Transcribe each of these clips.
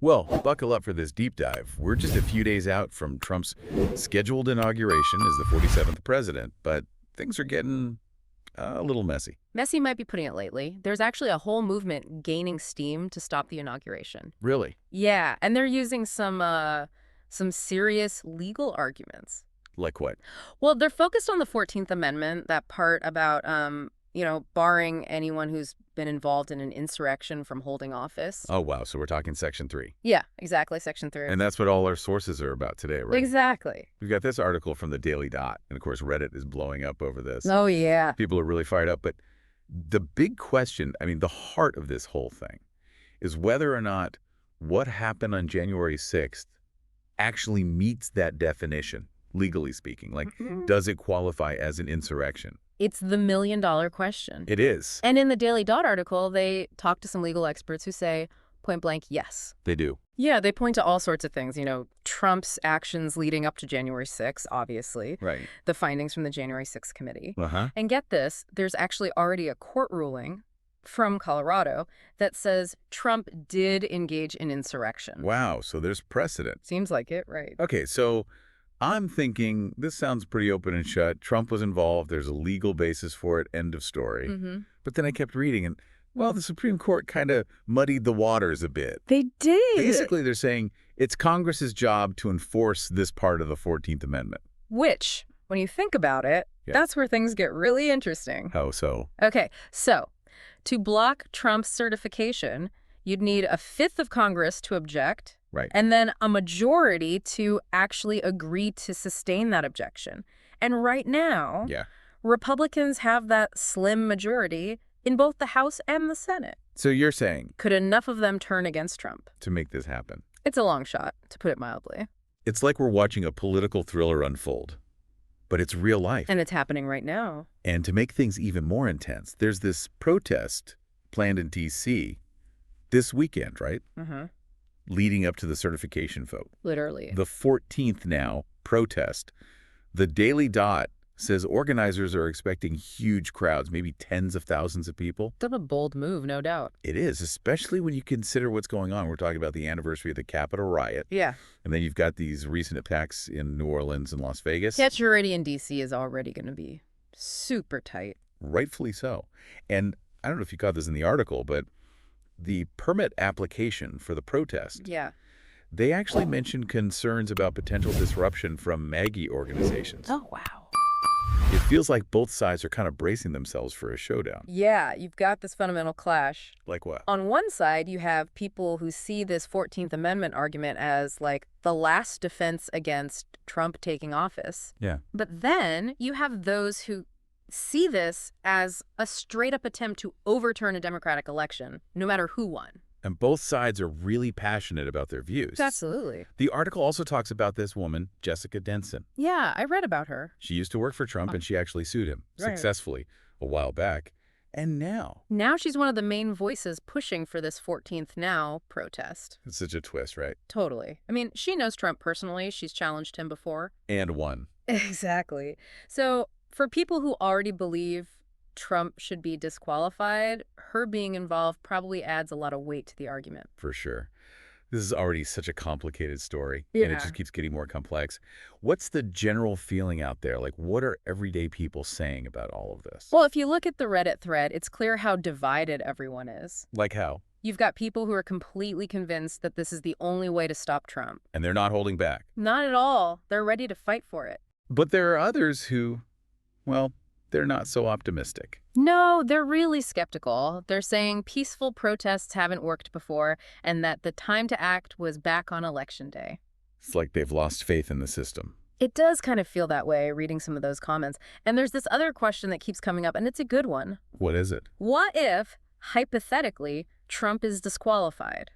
Well, buckle up for this deep dive. We're just a few days out from Trump's scheduled inauguration as the 47th president, but things are getting a little messy. Messy might be putting it lightly. There's actually a whole movement gaining steam to stop the inauguration. Really? Yeah, and they're using some serious legal arguments. Like what? Well, they're focused on the 14th Amendment, that part about, barring anyone who's been involved in an insurrection from holding office. Oh, wow. So we're talking Section 3. Yeah, exactly, Section 3. And that's what all our sources are about today, right? Exactly. We've got this article from the Daily Dot, and of course Reddit is blowing up over this. Oh, yeah. People are really fired up, but the big question, the heart of this whole thing, is whether or not what happened on January 6th actually meets that definition, legally speaking. Like, does it qualify as an insurrection? It's the million-dollar question. It is. And in the Daily Dot article, they talk to some legal experts who say, point blank, yes. They do. Yeah, they point to all sorts of things. Trump's actions leading up to January 6th, obviously. Right. The findings from the January 6th committee. Uh-huh. And get this, there's actually already a court ruling from Colorado that says Trump did engage in insurrection. Wow, so there's precedent. Seems like it, right? Okay, so I'm thinking this sounds pretty open and shut. Trump was involved. There's a legal basis for it. End of story. Mm-hmm. But then I kept reading, and, well, the Supreme Court kind of muddied the waters a bit. They did. Basically, they're saying it's Congress's job to enforce this part of the 14th Amendment. Which, when you think about it, that's where things get really interesting. How so? Okay, so to block Trump's certification, you'd need a fifth of Congress to object. Right. And then a majority to actually agree to sustain that objection. And right now, Republicans have that slim majority in both the House and the Senate. So you're saying, could enough of them turn against Trump to make this happen? It's a long shot, to put it mildly. It's like we're watching a political thriller unfold, but it's real life. And it's happening right now. And to make things even more intense, there's this protest planned in D.C. this weekend, right? Mm-hmm. Leading up to the certification vote. Literally. The 14th now protest. The Daily Dot says organizers are expecting huge crowds, maybe tens of thousands of people. That's a bold move, no doubt. It is, especially when you consider what's going on. We're talking about the anniversary of the Capitol riot. Yeah. And then you've got these recent attacks in New Orleans and Las Vegas. Catch already in D.C. is already going to be super tight. Rightfully so. And I don't know if you caught this in the article, but the permit application for the protest, they actually mentioned concerns about potential disruption from MAGI organizations. Oh, wow. It feels like both sides are kind of bracing themselves for a showdown. Yeah, you've got this fundamental clash. Like what? On one side, you have people who see this 14th Amendment argument as, like, the last defense against Trump taking office. Yeah. But then you have those who see this as a straight-up attempt to overturn a democratic election, no matter who won. And both sides are really passionate about their views. Absolutely. The article also talks about this woman, Jessica Denson. Yeah, I read about her. She used to work for Trump, and she actually sued him successfully a while back. And now? Now she's one of the main voices pushing for this 14th Now protest. It's such a twist, right? Totally. I mean, she knows Trump personally. She's challenged him before. And won. Exactly. So for people who already believe Trump should be disqualified, her being involved probably adds a lot of weight to the argument. For sure. This is already such a complicated story, Yeah. and it just keeps getting more complex. What's the general feeling out there? Like, what are everyday people saying about all of this? Well, if you look at the Reddit thread, it's clear how divided everyone is. Like how? You've got people who are completely convinced that this is the only way to stop Trump. And they're not holding back. Not at all. They're ready to fight for it. But there are others who, well, they're not so optimistic. No, they're really skeptical. They're saying peaceful protests haven't worked before and that the time to act was back on Election Day. It's like they've lost faith in the system. It does kind of feel that way, reading some of those comments. And there's this other question that keeps coming up, and it's a good one. What is it? What if, hypothetically, Trump is disqualified?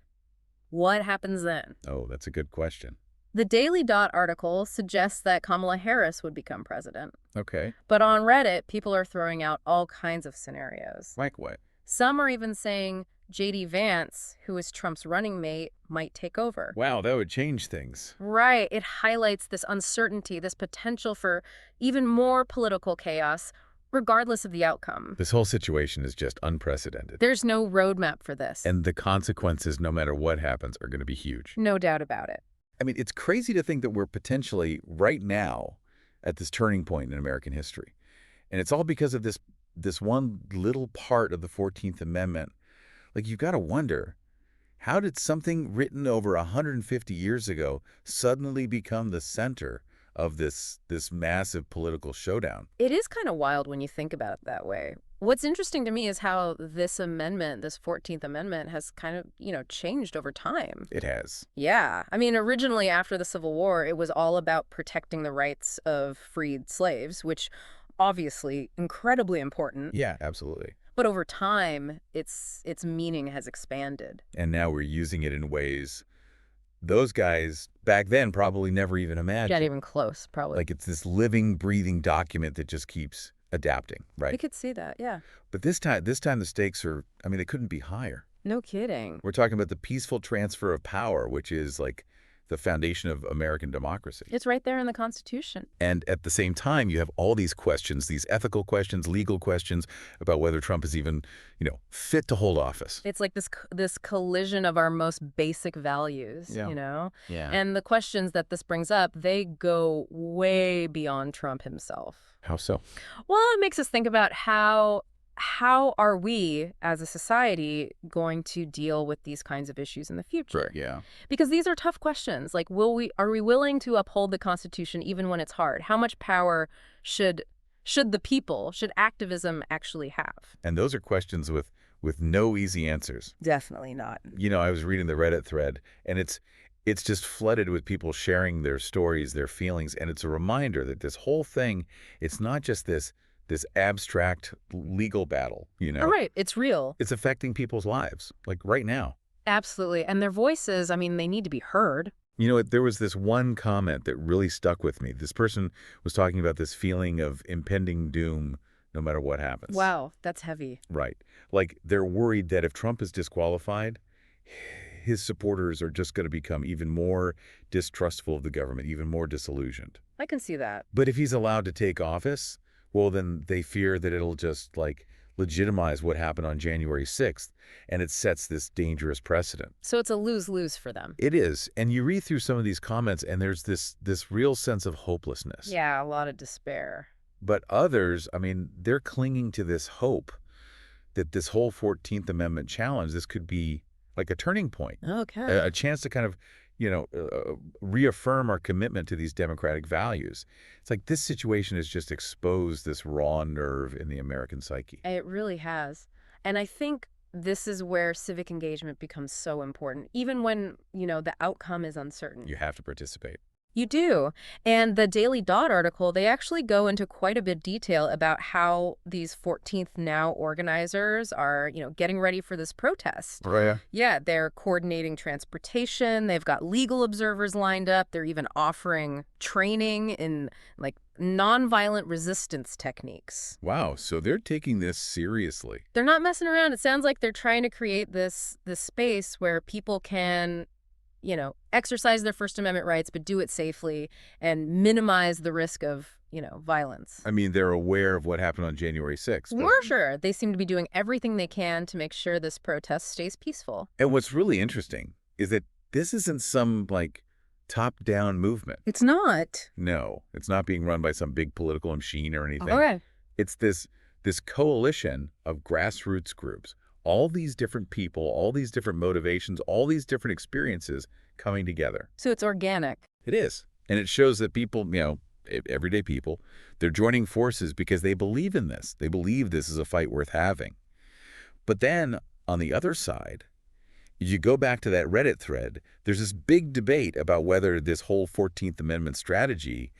What happens then? Oh, that's a good question. The Daily Dot article suggests that Kamala Harris would become president. Okay. But on Reddit, people are throwing out all kinds of scenarios. Like what? Some are even saying J.D. Vance, who is Trump's running mate, might take over. Wow, that would change things. Right. It highlights this uncertainty, this potential for even more political chaos, regardless of the outcome. This whole situation is just unprecedented. There's no roadmap for this. And the consequences, no matter what happens, are going to be huge. No doubt about it. I mean, it's crazy to think that we're potentially, right now, at this turning point in American history. And it's all because of this one little part of the 14th Amendment. Like, you've got to wonder, how did something written over 150 years ago suddenly become the center of this massive political showdown? It is kind of wild when you think about it that way. What's interesting to me is how this amendment, this 14th Amendment, has kind of, changed over time. It has. Yeah. I mean, originally after the Civil War, it was all about protecting the rights of freed slaves, which obviously incredibly important. Yeah, absolutely. But over time, its meaning has expanded. And now we're using it in ways those guys back then probably never even imagined. Not even close, probably. Like, it's this living, breathing document that just keeps adapting, right? We could see that, yeah. But this time the stakes are, I mean, they couldn't be higher. No kidding. We're talking about the peaceful transfer of power, which is like the foundation of American democracy. It's right there in the Constitution. And at the same time, you have all these questions, these ethical questions, legal questions about whether Trump is even, fit to hold office. It's like this collision of our most basic values, Yeah. And the questions that this brings up, they go way beyond Trump himself. How so? Well, it makes us think about how are we as a society going to deal with these kinds of issues in the future? Right, yeah. Because these are tough questions. Like, are we willing to uphold the Constitution even when it's hard? How much power should activism actually have? And those are questions with no easy answers. Definitely not. I was reading the Reddit thread, and it's just flooded with people sharing their stories, their feelings, and it's a reminder that this whole thing, it's not just this abstract legal battle, Oh, right. It's real. It's affecting people's lives, like right now. Absolutely. And their voices, I mean, they need to be heard. There was this one comment that really stuck with me. This person was talking about this feeling of impending doom no matter what happens. Wow, that's heavy. Right. Like, they're worried that if Trump is disqualified, his supporters are just going to become even more distrustful of the government, even more disillusioned. I can see that. But if he's allowed to take office, well, then they fear that it'll just, legitimize what happened on January 6th, and it sets this dangerous precedent. So it's a lose-lose for them. It is. And you read through some of these comments, and there's this real sense of hopelessness. Yeah, a lot of despair. But others, I mean, they're clinging to this hope that this whole 14th Amendment challenge, this could be like a turning point. Okay. A chance to kind of reaffirm our commitment to these democratic values. It's like this situation has just exposed this raw nerve in the American psyche. It really has. And I think this is where civic engagement becomes so important, even when, the outcome is uncertain. You have to participate. You do. And the Daily Dot article, they actually go into quite a bit of detail about how these 14th Now organizers are, getting ready for this protest. Oh, yeah? Yeah, they're coordinating transportation. They've got legal observers lined up. They're even offering training in, nonviolent resistance techniques. Wow, so they're taking this seriously. They're not messing around. It sounds like they're trying to create this space where people can exercise their First Amendment rights, but do it safely and minimize the risk of, violence. I mean, they're aware of what happened on January 6th. For sure. They seem to be doing everything they can to make sure this protest stays peaceful. And what's really interesting is that this isn't some, top-down movement. It's not. No, it's not being run by some big political machine or anything. Okay. It's this coalition of grassroots groups. All these different people, all these different motivations, all these different experiences coming together. So it's organic. It is. And it shows that people, everyday people, they're joining forces because they believe in this. They believe this is a fight worth having. But then, on the other side, you go back to that Reddit thread, there's this big debate about whether this whole 14th Amendment strategy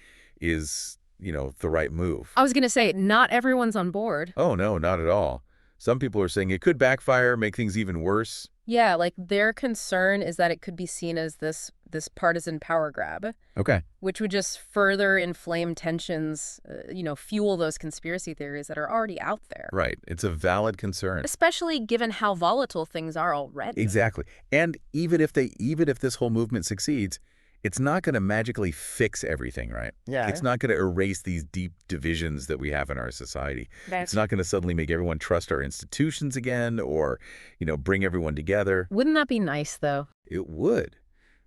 is, the right move. I was going to say, not everyone's on board. Oh, no, not at all. Some people are saying it could backfire, make things even worse. Yeah, their concern is that it could be seen as this partisan power grab. Okay. Which would just further inflame tensions, fuel those conspiracy theories that are already out there. Right. It's a valid concern. Especially given how volatile things are already. Exactly. And even if this whole movement succeeds, it's not going to magically fix everything, right? Yeah. It's not going to erase these deep divisions that we have in our society. It's not going to suddenly make everyone trust our institutions again or, bring everyone together. Wouldn't that be nice, though? It would.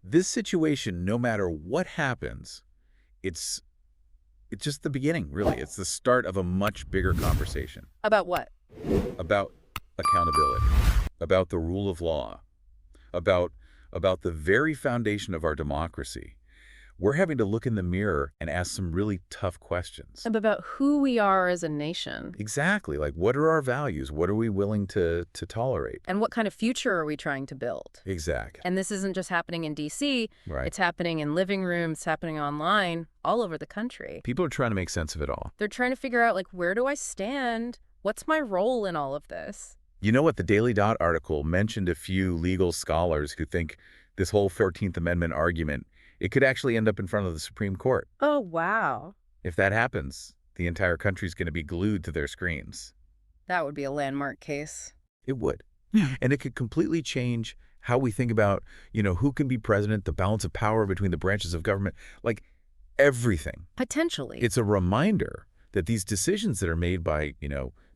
This situation, no matter what happens, it's just the beginning, really. It's the start of a much bigger conversation. About what? About accountability, about the rule of law, about the very foundation of our democracy. We're having to look in the mirror and ask some really tough questions. About who we are as a nation. Exactly. Like, what are our values? What are we willing to tolerate? And what kind of future are we trying to build? Exactly. And this isn't just happening in D.C. Right. It's happening in living rooms, it's happening online, all over the country. People are trying to make sense of it all. They're trying to figure out, like, where do I stand? What's my role in all of this? You know what? The Daily Dot article mentioned a few legal scholars who think this whole 14th Amendment argument, it could actually end up in front of the Supreme Court. Oh, wow. If that happens, the entire country's going to be glued to their screens. That would be a landmark case. It would. And it could completely change how we think about, who can be president, the balance of power between the branches of government, like everything. Potentially. It's a reminder that these decisions that are made by,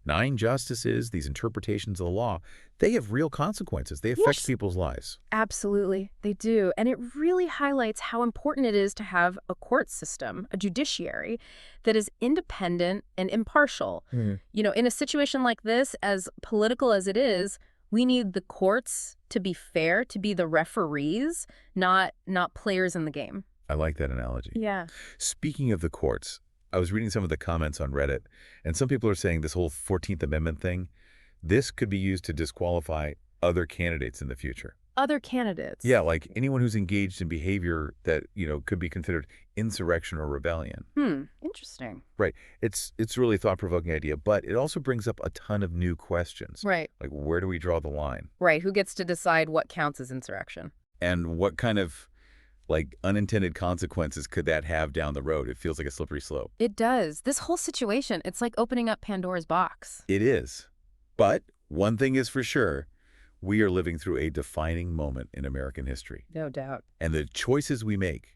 9 justices, these interpretations of the law, they have real consequences. They affect people's lives. Absolutely, they do. And it really highlights how important it is to have a court system, a judiciary, that is independent and impartial. In a situation like this, as political as it is, we need the courts to be fair, to be the referees, not players in the game. I like that analogy. Yeah. Speaking of the courts, I was reading some of the comments on Reddit, and some people are saying this whole 14th Amendment thing, this could be used to disqualify other candidates in the future. Other candidates? Yeah, like anyone who's engaged in behavior that, could be considered insurrection or rebellion. Interesting. Right. It's really a thought-provoking idea, but it also brings up a ton of new questions. Right. Like, where do we draw the line? Right. Who gets to decide what counts as insurrection? And what kind of unintended consequences could that have down the road? It feels like a slippery slope. It does. This whole situation, it's like opening up Pandora's box. It is. But one thing is for sure, we are living through a defining moment in American history. No doubt. And the choices we make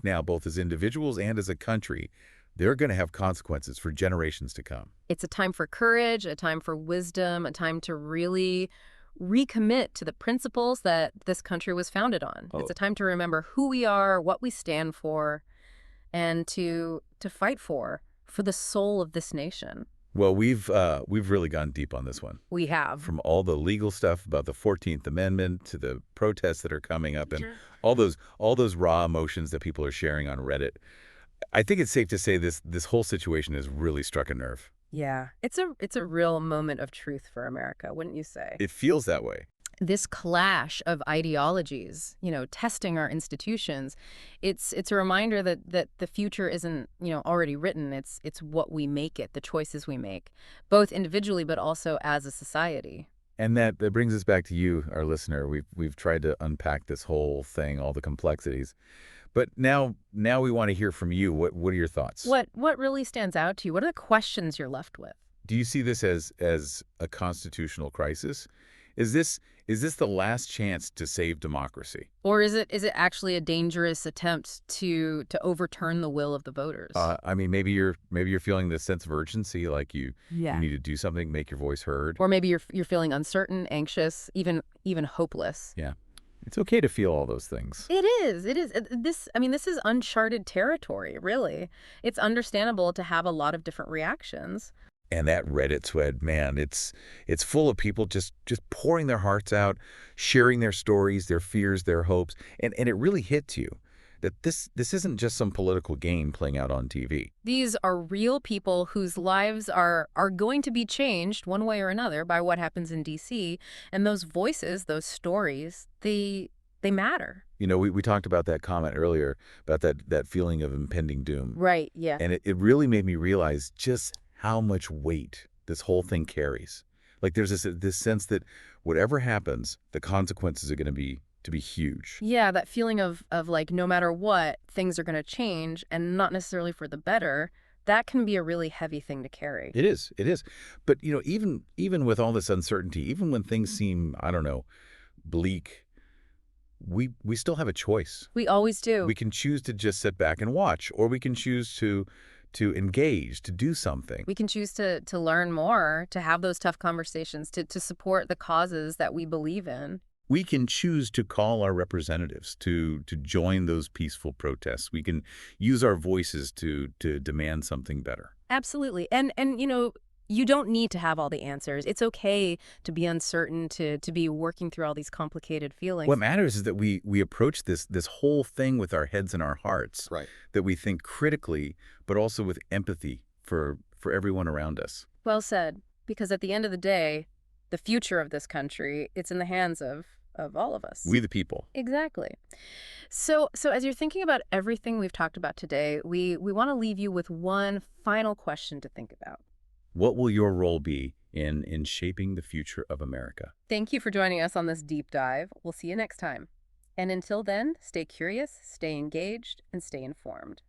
now, both as individuals and as a country, they're going to have consequences for generations to come. It's a time for courage, a time for wisdom, a time to really recommit to the principles that this country was founded on. It's a time to remember who we are, what we stand for, and to fight for the soul of this nation. Well, we've really gone deep on this one. We have. From all the legal stuff about the 14th Amendment to the protests that are coming up and all those raw emotions that people are sharing on Reddit. I think it's safe to say this whole situation has really struck a nerve. Yeah, it's a real moment of truth for America, wouldn't you say? It feels that way. This clash of ideologies, testing our institutions, it's a reminder that the future isn't, already written. It's what we make it, the choices we make, both individually but also as a society. And that brings us back to you, our listener. We've tried to unpack this whole thing, all the complexities. But now we want to hear from you. What are your thoughts? What really stands out to you? What are the questions you're left with? Do you see this as a constitutional crisis? Is this the last chance to save democracy? Or is it actually a dangerous attempt to overturn the will of the voters? Maybe you're feeling this sense of urgency, like you need to do something, make your voice heard. Or maybe you're feeling uncertain, anxious, even hopeless. Yeah. It's okay to feel all those things. It is. This is uncharted territory, really. It's understandable to have a lot of different reactions. And that Reddit thread, man, it's full of people just pouring their hearts out, sharing their stories, their fears, their hopes. And it really hits you that this isn't just some political game playing out on TV. They are real people whose lives are going to be changed one way or another by what happens in D.C. And those voices, those stories, they matter. We talked about that comment earlier about that feeling of impending doom. Right, yeah. And it really made me realize just how much weight this whole thing carries. Like there's this sense that whatever happens, the consequences are going to be huge. Yeah, that feeling of like no matter what, things are going to change and not necessarily for the better. That can be a really heavy thing to carry. It is. But, even with all this uncertainty, even when things seem, bleak, we still have a choice. We always do. We can choose to just sit back and watch, or we can choose to engage, to do something. We can choose to learn more, to have those tough conversations, to support the causes that we believe in. We can choose to call our representatives to join those peaceful protests. We can use our voices to demand something better. Absolutely. And you don't need to have all the answers. It's okay to be uncertain, to be working through all these complicated feelings. What matters is that we approach this whole thing with our heads and our hearts. Right. That we think critically, but also with empathy for everyone around us. Well said. Because at the end of the day, the future of this country, it's in the hands of all of us. We the people. Exactly. So as you're thinking about everything we've talked about today, we want to leave you with one final question to think about. What will your role be in shaping the future of America? Thank you for joining us on this deep dive. We'll see you next time. And until then, stay curious, stay engaged, and stay informed.